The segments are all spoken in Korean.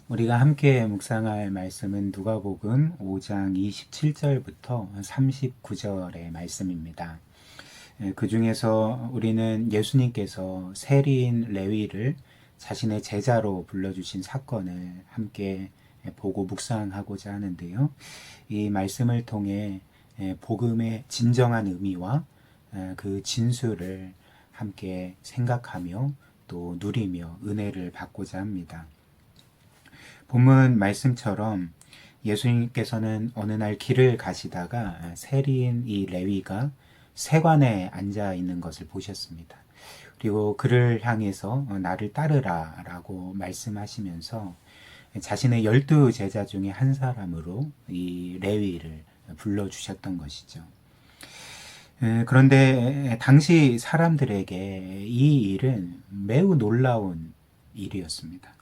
우리가 함께 묵상할 말씀은 누가복음 5장 27절부터 39절의 말씀입니다. 그 중에서 우리는 예수님께서 세리인 레위를 자신의 제자로 불러주신 사건을 함께 보고 묵상하고자 하는데요. 이 말씀을 통해 복음의 진정한 의미와 그 진수를 함께 생각하며 또 누리며 은혜를 받고자 합니다. 본문 말씀처럼 예수님께서는 어느 날 길을 가시다가 세리인 이 레위가 세관에 앉아 있는 것을 보셨습니다. 그리고 그를 향해서 나를 따르라 라고 말씀하시면서 자신의 12 제자 중에 한 사람으로 이 레위를 불러주셨던 것이죠. 그런데 당시 사람들에게 이 일은 매우 놀라운 일이었습니다.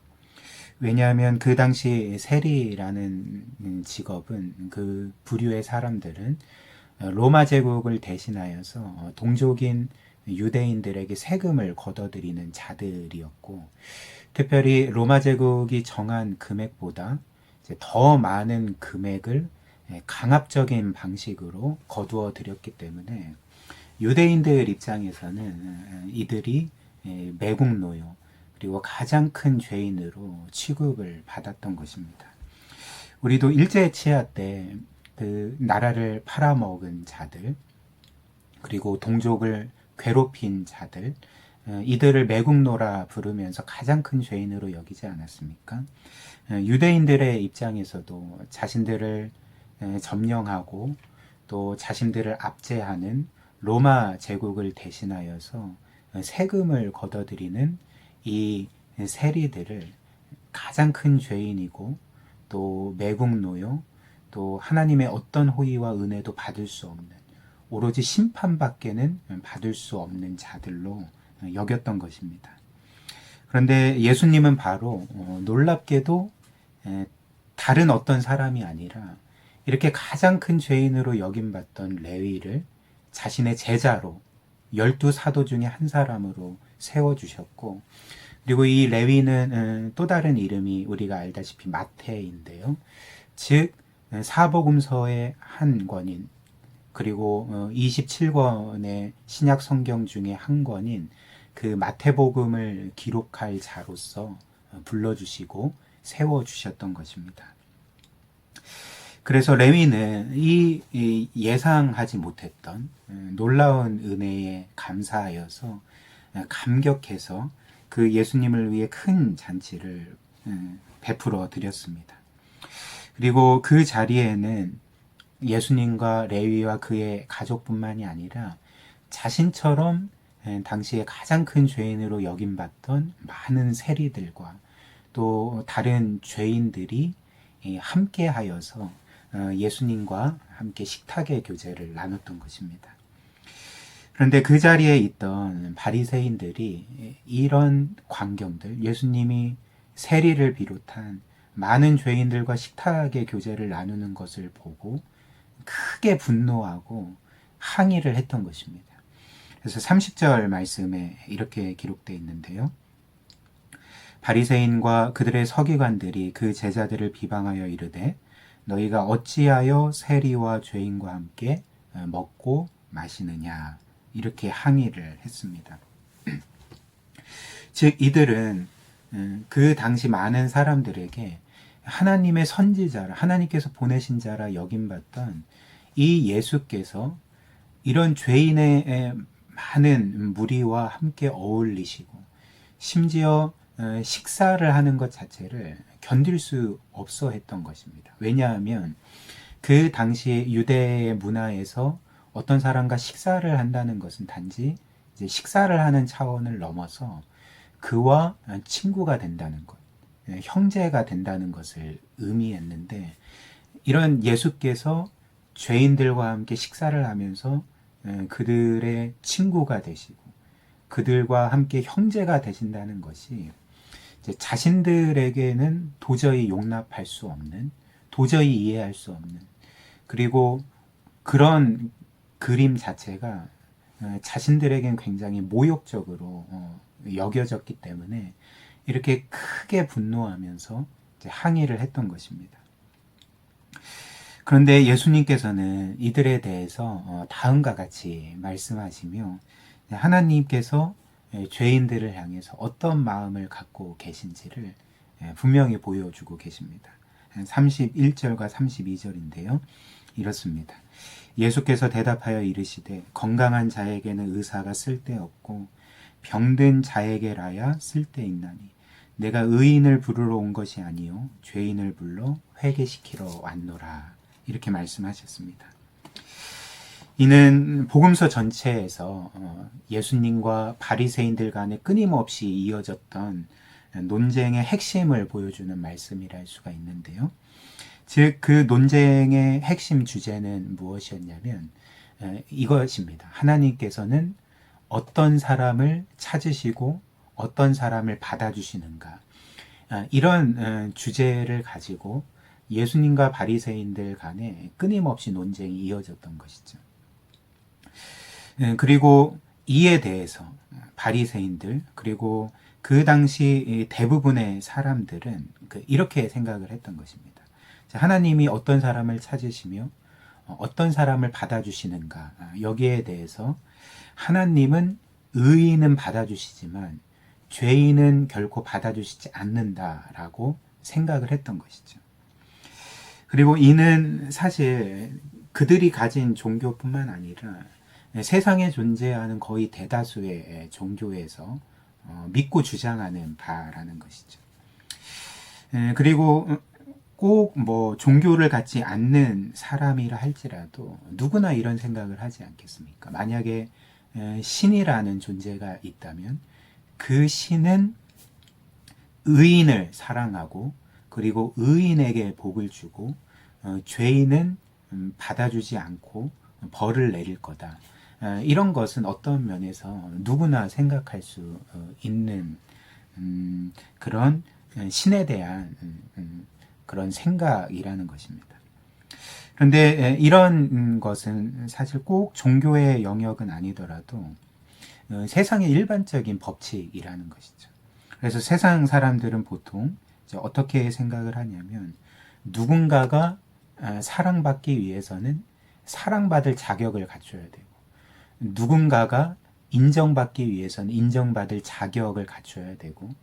왜냐하면 그 당시 세리라는 직업은 그 부류의 사람들은 로마 제국을 대신하여서 동족인 유대인들에게 세금을 걷어들이는 자들이었고, 특별히 로마 제국이 정한 금액보다 더 많은 금액을 강압적인 방식으로 거두어 들였기 때문에 유대인들 입장에서는 이들이 매국노요, 그리고 가장 큰 죄인으로 취급을 받았던 것입니다. 우리도 일제 치하 때 그 나라를 팔아먹은 자들, 그리고 동족을 괴롭힌 자들, 이들을 매국노라 부르면서 가장 큰 죄인으로 여기지 않았습니까? 유대인들의 입장에서도 자신들을 점령하고 또 자신들을 압제하는 로마 제국을 대신하여서 세금을 걷어들이는 이 세리들을 가장 큰 죄인이고 또 매국노요, 또 하나님의 어떤 호의와 은혜도 받을 수 없는, 오로지 심판밖에는 받을 수 없는 자들로 여겼던 것입니다. 그런데 예수님은 바로 놀랍게도 다른 어떤 사람이 아니라 이렇게 가장 큰 죄인으로 여김받던 레위를 자신의 제자로 12 사도 중에 한 사람으로 세워주셨고, 그리고 이 레위는 또 다른 이름이 우리가 알다시피 마태인데요. 즉 사복음서의 한 권인, 그리고 27권의 신약 성경 중에 한 권인 그 마태복음을 기록할 자로서 불러주시고 세워주셨던 것입니다. 그래서 레위는 이 예상하지 못했던 놀라운 은혜에 감사하여서 감격해서 그 예수님을 위해 큰 잔치를 베풀어 드렸습니다. 그리고 그 자리에는 예수님과 레위와 그의 가족뿐만이 아니라 자신처럼 당시에 가장 큰 죄인으로 여김받던 많은 세리들과 또 다른 죄인들이 함께 하여서 예수님과 함께 식탁의 교제를 나눴던 것입니다. 그런데 그 자리에 있던 바리새인들이 이런 광경들, 예수님이 세리를 비롯한 많은 죄인들과 식탁의 교제를 나누는 것을 보고 크게 분노하고 항의를 했던 것입니다. 그래서 30절 말씀에 이렇게 기록되어 있는데요. 바리새인과 그들의 서기관들이 그 제자들을 비방하여 이르되 너희가 어찌하여 세리와 죄인과 함께 먹고 마시느냐, 이렇게 항의를 했습니다. 즉 이들은 그 당시 많은 사람들에게 하나님의 선지자라, 하나님께서 보내신 자라 여김받던 이 예수께서 이런 죄인의 많은 무리와 함께 어울리시고 심지어 식사를 하는 것 자체를 견딜 수 없어 했던 것입니다. 왜냐하면 그 당시 유대의 문화에서 어떤 사람과 식사를 한다는 것은 단지 이제 식사를 하는 차원을 넘어서 그와 친구가 된다는 것, 형제가 된다는 것을 의미했는데, 이런 예수께서 죄인들과 함께 식사를 하면서 그들의 친구가 되시고 그들과 함께 형제가 되신다는 것이 이제 자신들에게는 도저히 용납할 수 없는, 도저히 이해할 수 없는, 그리고 그런 그림 자체가 자신들에겐 굉장히 모욕적으로 여겨졌기 때문에 이렇게 크게 분노하면서 항의를 했던 것입니다. 그런데 예수님께서는 이들에 대해서 다음과 같이 말씀하시며 하나님께서 죄인들을 향해서 어떤 마음을 갖고 계신지를 분명히 보여주고 계십니다. 31절과 32절인데요. 이렇습니다. 예수께서 대답하여 이르시되 건강한 자에게는 의사가 쓸데없고 병든 자에게라야 쓸데있나니 내가 의인을 부르러 온 것이 아니요 죄인을 불러 회개시키러 왔노라. 이렇게 말씀하셨습니다. 이는 복음서 전체에서 예수님과 바리새인들 간에 끊임없이 이어졌던 논쟁의 핵심을 보여주는 말씀이라 할 수가 있는데요. 즉 그 논쟁의 핵심 주제는 무엇이었냐면 이것입니다. 하나님께서는 어떤 사람을 찾으시고 어떤 사람을 받아주시는가, 이런 주제를 가지고 예수님과 바리새인들 간에 끊임없이 논쟁이 이어졌던 것이죠. 그리고 이에 대해서 바리새인들 그리고 그 당시 대부분의 사람들은 이렇게 생각을 했던 것입니다. 하나님이 어떤 사람을 찾으시며 어떤 사람을 받아주시는가, 여기에 대해서 하나님은 의인은 받아주시지만 죄인은 결코 받아주시지 않는다라고 생각을 했던 것이죠. 그리고 이는 사실 그들이 가진 종교뿐만 아니라 세상에 존재하는 거의 대다수의 종교에서 믿고 주장하는 바라는 것이죠. 그리고 꼭 종교를 갖지 않는 사람이라 할지라도 누구나 이런 생각을 하지 않겠습니까? 만약에 신이라는 존재가 있다면 그 신은 의인을 사랑하고 그리고 의인에게 복을 주고 죄인은 받아주지 않고 벌을 내릴 거다. 이런 것은 어떤 면에서 누구나 생각할 수 있는 그런 신에 대한 그런 생각이라는 것입니다. 그런데 이런 것은 사실 꼭 종교의 영역은 아니더라도 세상의 일반적인 법칙이라는 것이죠. 그래서 세상 사람들은 보통 어떻게 생각을 하냐면 누군가가 사랑받기 위해서는 사랑받을 자격을 갖춰야 되고 누군가가 인정받기 위해서는 인정받을 자격을 갖춰야 되고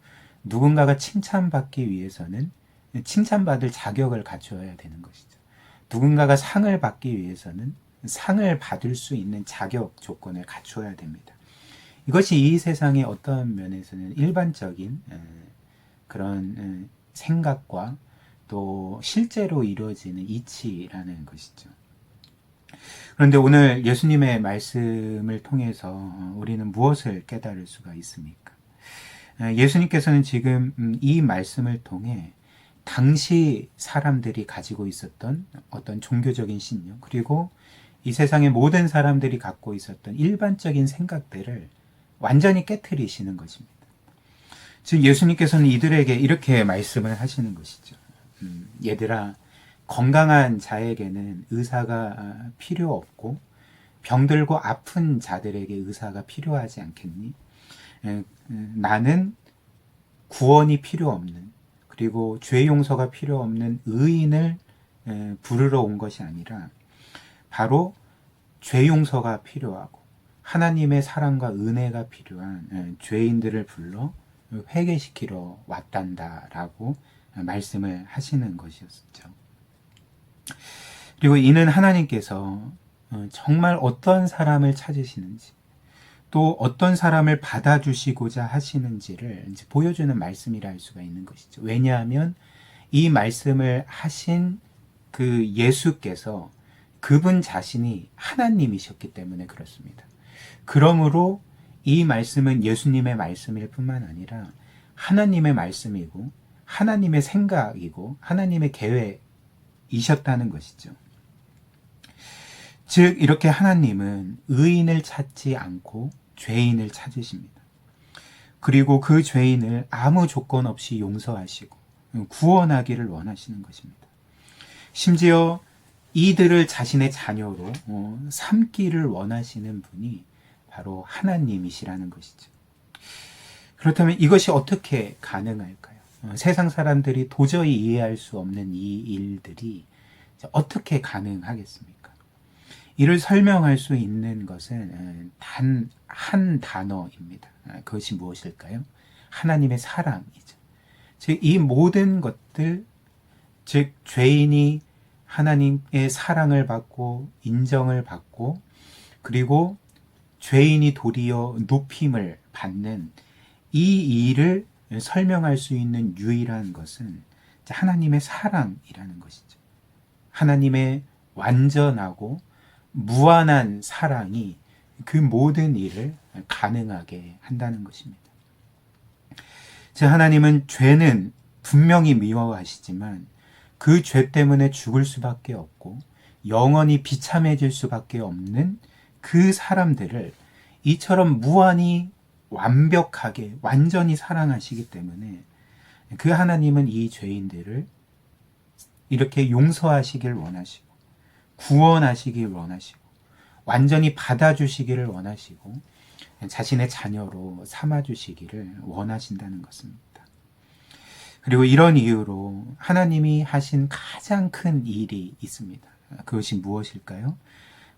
누군가가 칭찬받기 위해서는 칭찬받을 자격을 갖춰야 되는 것이죠. 누군가가 상을 받기 위해서는 상을 받을 수 있는 자격 조건을 갖춰야 됩니다. 이것이 이 세상의 어떤 면에서는 일반적인 그런 생각과 또 실제로 이루어지는 이치라는 것이죠. 그런데 오늘 예수님의 말씀을 통해서 우리는 무엇을 깨달을 수가 있습니까? 예수님께서는 지금 이 말씀을 통해 당시 사람들이 가지고 있었던 어떤 종교적인 신념 그리고 이 세상의 모든 사람들이 갖고 있었던 일반적인 생각들을 완전히 깨트리시는 것입니다. 즉 예수님께서는 이들에게 이렇게 말씀을 하시는 것이죠. 얘들아, 건강한 자에게는 의사가 필요 없고 병들고 아픈 자들에게 의사가 필요하지 않겠니? 나는 구원이 필요 없는 그리고 죄 용서가 필요 없는 의인을 부르러 온 것이 아니라 바로 죄 용서가 필요하고 하나님의 사랑과 은혜가 필요한 죄인들을 불러 회개시키러 왔단다라고 말씀을 하시는 것이었죠. 그리고 이는 하나님께서 정말 어떤 사람을 찾으시는지 또 어떤 사람을 받아주시고자 하시는지를 이제 보여주는 말씀이라 할 수가 있는 것이죠. 왜냐하면 이 말씀을 하신 그 예수께서 그분 자신이 하나님이셨기 때문에 그렇습니다. 그러므로 이 말씀은 예수님의 말씀일 뿐만 아니라 하나님의 말씀이고 하나님의 생각이고 하나님의 계획이셨다는 것이죠. 즉 이렇게 하나님은 의인을 찾지 않고 죄인을 찾으십니다. 그리고 그 죄인을 아무 조건 없이 용서하시고 구원하기를 원하시는 것입니다. 심지어 이들을 자신의 자녀로 삼기를 원하시는 분이 바로 하나님이시라는 것이죠. 그렇다면 이것이 어떻게 가능할까요? 세상 사람들이 도저히 이해할 수 없는 이 일들이 어떻게 가능하겠습니까? 이를 설명할 수 있는 것은 단 한 단어입니다. 그것이 무엇일까요? 하나님의 사랑이죠. 즉, 이 모든 것들, 즉, 죄인이 하나님의 사랑을 받고 인정을 받고 그리고 죄인이 도리어 높임을 받는 이 일을 설명할 수 있는 유일한 것은 하나님의 사랑이라는 것이죠. 하나님의 완전하고 무한한 사랑이 그 모든 일을 가능하게 한다는 것입니다. 즉, 하나님은 죄는 분명히 미워하시지만 그 죄 때문에 죽을 수밖에 없고 영원히 비참해질 수밖에 없는 그 사람들을 이처럼 무한히 완벽하게 완전히 사랑하시기 때문에 그 하나님은 이 죄인들을 이렇게 용서하시길 원하시고 구원하시길 원하시고 완전히 받아주시기를 원하시고 자신의 자녀로 삼아주시기를 원하신다는 것입니다. 그리고 이런 이유로 하나님이 하신 가장 큰 일이 있습니다. 그것이 무엇일까요?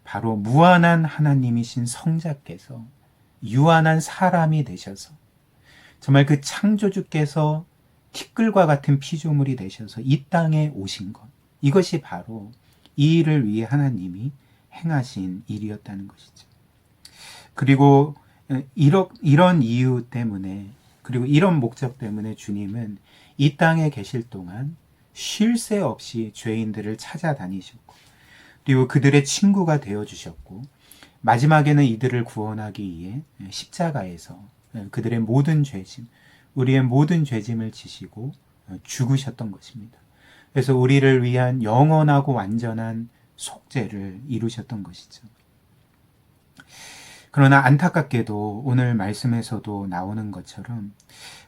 바로 무한한 하나님이신 성자께서 유한한 사람이 되셔서 정말 그 창조주께서 티끌과 같은 피조물이 되셔서 이 땅에 오신 것, 이것이 바로 이 일을 위해 하나님이 행하신 일이었다는 것이죠. 그리고 이런 이유 때문에 그리고 이런 목적 때문에 주님은 이 땅에 계실 동안 쉴 새 없이 죄인들을 찾아다니셨고 그리고 그들의 친구가 되어주셨고 마지막에는 이들을 구원하기 위해 십자가에서 그들의 모든 죄짐, 우리의 모든 죄짐을 지시고 죽으셨던 것입니다. 그래서 우리를 위한 영원하고 완전한 속죄를 이루셨던 것이죠. 그러나 안타깝게도 오늘 말씀에서도 나오는 것처럼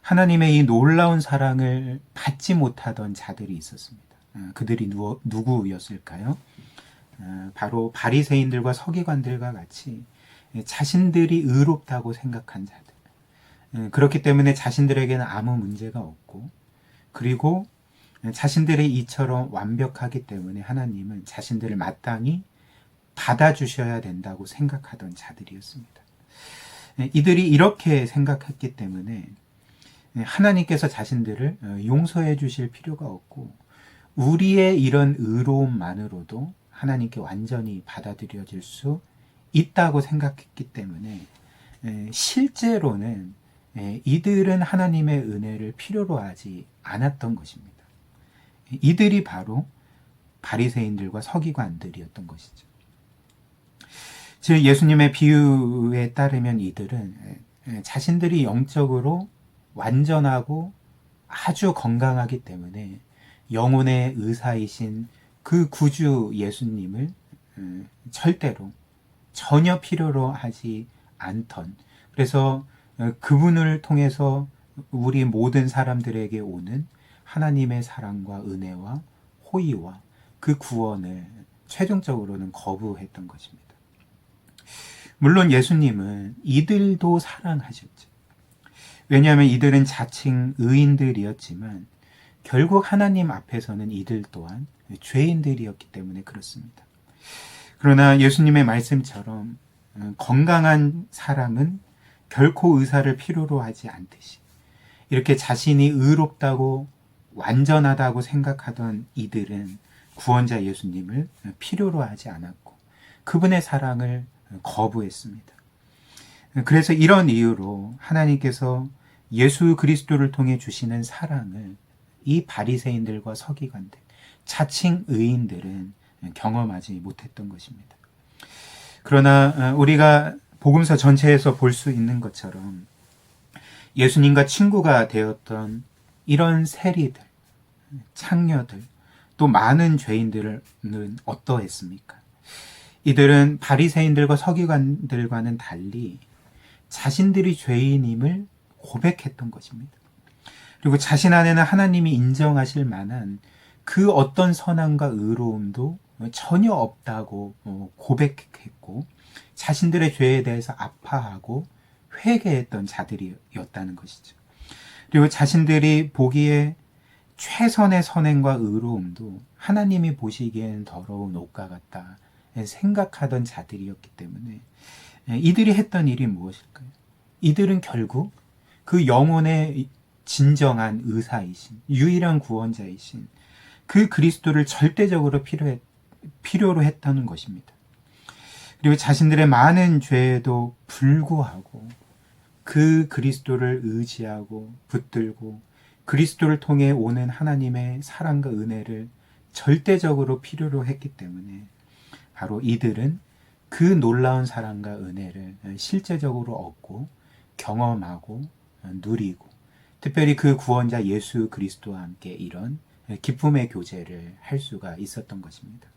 하나님의 이 놀라운 사랑을 받지 못하던 자들이 있었습니다. 그들이 누구였을까요? 바로 바리새인들과 서기관들과 같이 자신들이 의롭다고 생각한 자들. 그렇기 때문에 자신들에게는 아무 문제가 없고 그리고 자신들이 이처럼 완벽하기 때문에 하나님은 자신들을 마땅히 받아주셔야 된다고 생각하던 자들이었습니다. 이들이 이렇게 생각했기 때문에 하나님께서 자신들을 용서해 주실 필요가 없고 우리의 이런 의로움만으로도 하나님께 완전히 받아들여질 수 있다고 생각했기 때문에 실제로는 이들은 하나님의 은혜를 필요로 하지 않았던 것입니다. 이들이 바로 바리새인들과 서기관들이었던 것이죠. 즉 예수님의 비유에 따르면 이들은 자신들이 영적으로 완전하고 아주 건강하기 때문에 영혼의 의사이신 그 구주 예수님을 절대로 전혀 필요로 하지 않던 그래서 그분을 통해서 우리 모든 사람들에게 오는 하나님의 사랑과 은혜와 호의와 그 구원을 최종적으로는 거부했던 것입니다. 물론 예수님은 이들도 사랑하셨죠. 왜냐하면 이들은 자칭 의인들이었지만 결국 하나님 앞에서는 이들 또한 죄인들이었기 때문에 그렇습니다. 그러나 예수님의 말씀처럼 건강한 사람은 결코 의사를 필요로 하지 않듯이 이렇게 자신이 의롭다고 완전하다고 생각하던 이들은 구원자 예수님을 필요로 하지 않았고 그분의 사랑을 거부했습니다. 그래서 이런 이유로 하나님께서 예수 그리스도를 통해 주시는 사랑을 이 바리새인들과 서기관들, 자칭 의인들은 경험하지 못했던 것입니다. 그러나 우리가 복음서 전체에서 볼 수 있는 것처럼 예수님과 친구가 되었던 이런 세리들, 창녀들, 또 많은 죄인들은 어떠했습니까? 이들은 바리새인들과 서기관들과는 달리 자신들이 죄인임을 고백했던 것입니다. 그리고 자신 안에는 하나님이 인정하실 만한 그 어떤 선함과 의로움도 전혀 없다고 고백했고 자신들의 죄에 대해서 아파하고 회개했던 자들이었다는 것이죠. 그리고 자신들이 보기에 최선의 선행과 의로움도 하나님이 보시기엔 더러운 옷과 같다 생각하던 자들이었기 때문에 이들이 했던 일이 무엇일까요? 이들은 결국 그 영혼의 진정한 의사이신, 유일한 구원자이신 그 그리스도를 절대적으로 필요로 했다는 것입니다. 그리고 자신들의 많은 죄에도 불구하고 그 그리스도를 의지하고 붙들고 그리스도를 통해 오는 하나님의 사랑과 은혜를 절대적으로 필요로 했기 때문에 바로 이들은 그 놀라운 사랑과 은혜를 실제적으로 얻고 경험하고 누리고 특별히 그 구원자 예수 그리스도와 함께 이런 기쁨의 교제를 할 수가 있었던 것입니다.